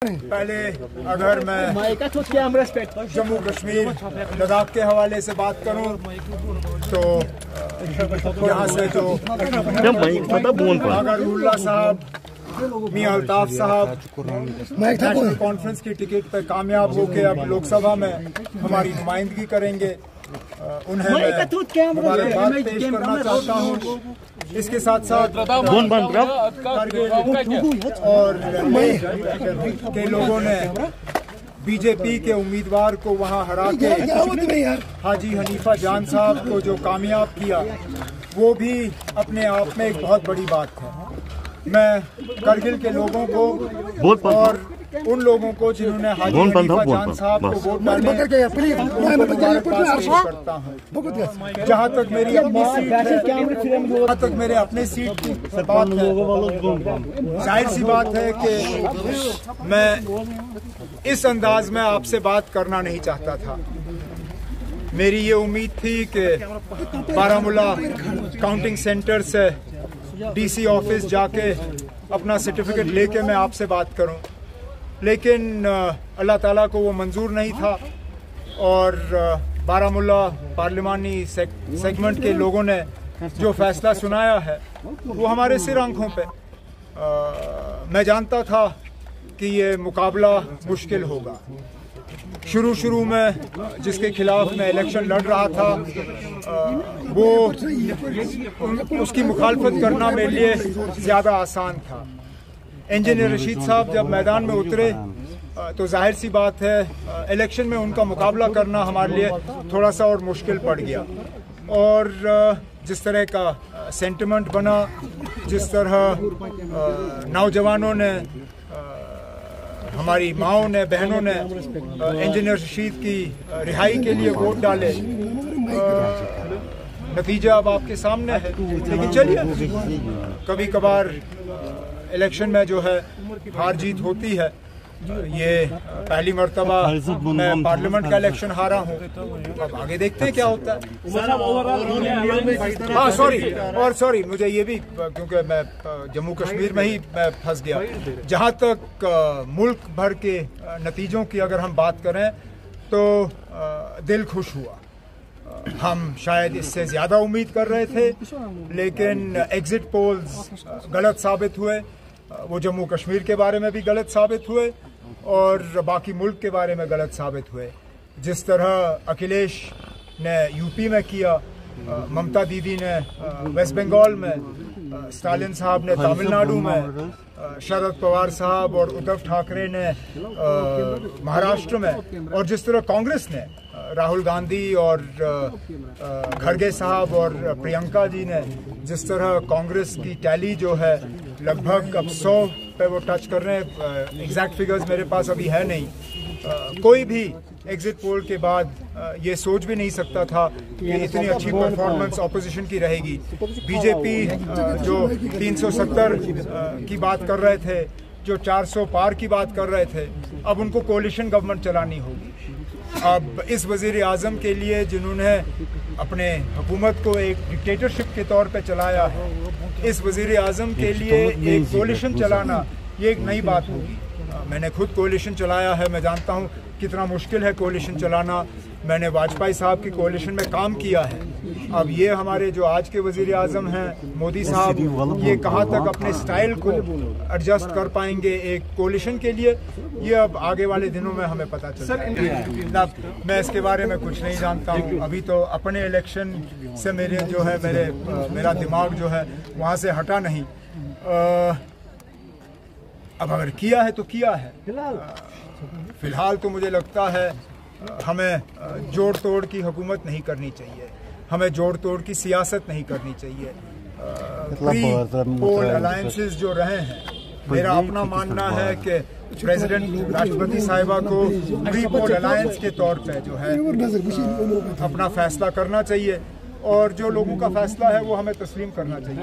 पहले अगर मैं जम्मू कश्मीर लद्दाख के हवाले से बात करूं तो यहाँ से जो अगरुल्ला साहब, मियां अल्ताफ साहब नेशनल कॉन्फ्रेंस की टिकट पर कामयाब होकर अब लोकसभा में हमारी नुमाइंदगी करेंगे, उन्हें मुबारकबाद पेश करना चाहता हूँ। इसके साथ साथ और के लोगों ने बीजेपी के उम्मीदवार को वहां हरा के हाजी हनीफा जान साहब को जो कामयाब किया, वो भी अपने आप में एक बहुत बड़ी बात है। मैं करगिल के लोगों को और उन लोगों को जिन्होंने हाजी हनीफा जान साहब को वोट डाले करता हूँ। जहाँ तक मेरी अपनी सीट है, जहाँ तक मेरे अपने सीट की बात है, जाहिर सी बात है कि मैं इस अंदाज में आपसे बात करना नहीं चाहता था। मेरी ये उम्मीद थी कि बारामूला काउंटिंग सेंटर से डीसी ऑफिस जाके अपना सर्टिफिकेट लेके मैं आपसे बात करूं, लेकिन अल्लाह ताला को वो मंजूर नहीं था और बारामूला पार्लिमानी सेगमेंट के लोगों ने जो फैसला सुनाया है वो हमारे सिर आंखों पे। मैं जानता था कि ये मुकाबला मुश्किल होगा। शुरू में जिसके खिलाफ मैं इलेक्शन लड़ रहा था वो उसकी मुखालफत करना मेरे लिए ज़्यादा आसान था। इंजीनियर रशीद साहब जब मैदान में उतरे तो जाहिर सी बात है इलेक्शन में उनका मुकाबला करना हमारे लिए थोड़ा सा और मुश्किल पड़ गया। और जिस तरह का सेंटिमेंट बना, जिस तरह नौजवानों ने, हमारी माओं ने, बहनों ने इंजीनियर रशीद की रिहाई के लिए वोट डाले, नतीजा अब आपके सामने है। लेकिन चलिए, कभी कभार इलेक्शन में जो है हार जीत होती है। ये पहली मर्तबा मैं पार्लियामेंट का इलेक्शन हारा हूँ, अब आगे देखते हैं क्या होता है। हाँ सॉरी, मुझे ये भी, क्योंकि मैं जम्मू कश्मीर में ही मैं फंस गया। जहाँ तक मुल्क भर के नतीजों की अगर हम बात करें तो दिल खुश हुआ। हम शायद इससे ज़्यादा उम्मीद कर रहे थे, लेकिन एग्जिट पोल्स गलत साबित हुए। वो जम्मू कश्मीर के बारे में भी गलत साबित हुए और बाकी मुल्क के बारे में गलत साबित हुए। जिस तरह अखिलेश ने यूपी में किया, ममता दीदी ने वेस्ट बंगाल में, स्टालिन साहब ने तमिलनाडु में, शरद पवार साहब और उद्धव ठाकरे ने महाराष्ट्र में, और जिस तरह कांग्रेस ने राहुल गांधी और खड़गे साहब और प्रियंका जी ने, जिस तरह कांग्रेस की टैली जो है लगभग अब 100 पे वो टच कर रहे हैं। एग्जैक्ट फिगर्स मेरे पास अभी है नहीं। कोई भी एग्जिट पोल के बाद ये सोच भी नहीं सकता था कि इतनी अच्छी परफॉर्मेंस ऑपोजिशन की रहेगी। बीजेपी जो 370 की बात कर रहे थे, जो 400 पार की बात कर रहे थे, अब उनको कोalition गवर्नमेंट चलानी होगी। अब इस वज़ीर आज़म के लिए, जिन्होंने अपने हुकूमत को एक डिक्टेटरशिप के तौर पे चलाया है, इस वज़ीर आज़म के लिए एक कोalition चलाना ये एक नई बात होगी। मैंने खुद कोalition चलाया है, मैं जानता हूँ कितना मुश्किल है कोalition चलाना। मैंने वाजपेयी साहब की कोalition में काम किया है। अब ये हमारे जो आज के वज़ीर आज़म हैं, मोदी साहब, ये कहाँ तक अपने स्टाइल को एडजस्ट कर पाएंगे एक कोalition के लिए, ये अब आगे वाले दिनों में हमें पता चलेगा। मैं इसके बारे में कुछ नहीं जानता हूँ। अभी तो अपने इलेक्शन से मेरा दिमाग जो है वहाँ से हटा नहीं। अब अगर किया है तो किया है। फिलहाल तो मुझे लगता है हमें जोड़ तोड़ की हुकूमत नहीं करनी चाहिए, हमें जोड़ तोड़ की सियासत नहीं करनी चाहिए। प्री पोल अलायंसेस जो रहे हैं, मेरा अपना मानना है कि प्रेसिडेंट राष्ट्रपति साहिबा को प्री पोल अलायंस के तौर पे जो है अपना फैसला करना चाहिए, और जो लोगों का फैसला है वो हमें तस्लीम करना चाहिए।